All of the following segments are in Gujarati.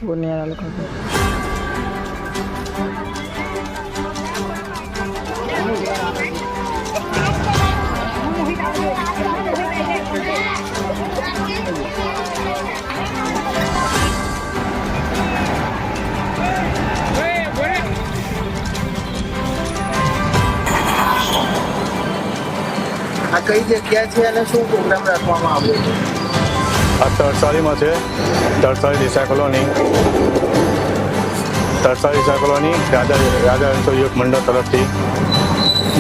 પુણ્યાના લોકો આ કઈ જગ્યા છે અને શું પ્રોગ્રામ રાખવામાં આવ્યો છે? આ તરસાલીમાં છે. તરસાલી દેસાઈ કોલોની રાજા યુવક મંડળ તરફથી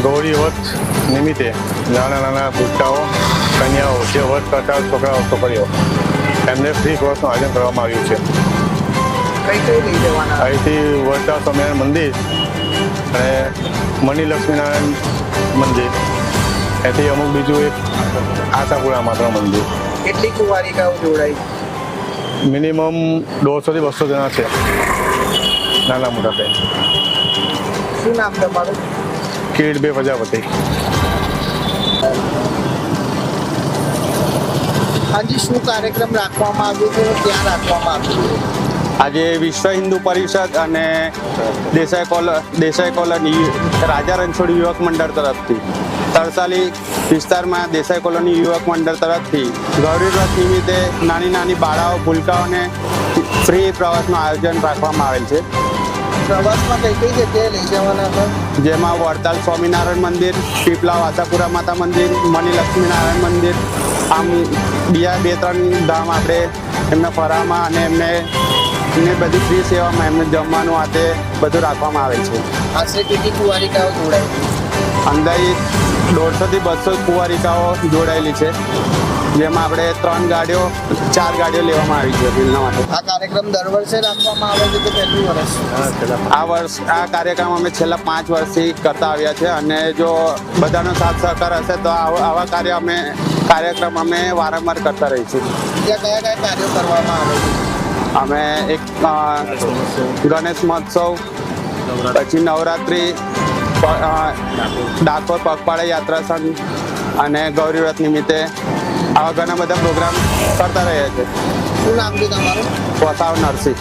ગૌરી વ્રત નિમિત્તે નાના નાના ભૂલકાઓ કન્યાઓ જે વ્રત કરતા છોકરાઓ છોકરીઓ એમને ફ્રી કોર્સનું આયોજન કરવામાં આવ્યું છે. કઈ લઈ જવાના? અહીંથી વરતા સ્વામિનારાયણ મંદિર અને મણી લક્ષ્મીનારાયણ મંદિર, એથી અમુક બીજું એક આશાપુરા માતા મંદિર. કેટલી કુંવારિકાઓ જોડાઈ? મિનિમમ 150 થી 200 જણા છે, નાના મોટા થઈને. શું નામ તમારું? કિરીટભાઈ પ્રજાપતિ. આજે શું કાર્યક્રમ રાખવામાં આવ્યો છે અને ક્યાં રાખવામાં આવ્યો છે? આજે વિશ્વ હિન્દુ પરિષદ અને દેસાઈ કોલોની રાજા રણછોડ યુવક મંડળ તરફથી તરસાલી વિસ્તારમાં દેસાઈ કોલોની યુવક મંડળ તરફથી ગૌરી વ્રત નિમિત્તે નાની નાની બાળાઓ ભૂલકાઓને ફ્રી પ્રવાસનું આયોજન રાખવામાં આવેલ છે. પ્રવાસમાં કઈ જગ્યાએ લઈ જવાના હતા? જેમાં વડતાલ સ્વામિનારાયણ મંદિર, પીપળા આશાપુરા માતા મંદિર, મણી લક્ષ્મીનારાયણ મંદિર, આમ બીજા 2-3 ધામ આપણે એમને ફરવામાં અને એમને બધી ફ્રી સેવામાં એમને જમવાનું આ તે બધું રાખવામાં આવે છે. આશરે કેટલી કુંવારિકાઓ જોડાઈ? અંદાજિત 150 થી 200 કુંવારિકાઓ જોડાયેલી છે, જેમાં આપણે 4 ગાડીઓ લેવામાં આવી છે ફિલ્મના માટે. આ કાર્યક્રમ દર વર્ષે રાખવામાં આવે છે કે પહેલું વર્ષ? આ કાર્યક્રમ અમે છેલ્લા 5 વર્ષથી કરતા આવ્યા છે અને જો બધાનો સાથ સહકાર હશે તો આવા કાર્યક્રમ અમે વારંવાર કરતા રહીશું. ત્યાં કયા કાર્યો કરવામાં આવે છે? અમે એક ગણેશ મહોત્સવ, પછી નવરાત્રિ, ડાકોર પગપાળા યાત્રા સંઘ અને ગૌરી વ્રત નિમિત્તે આવા ઘણા બધા પ્રોગ્રામ કરતા રહ્યા છે. શું નામ છે તમારું? વસાવ નરસિંહ.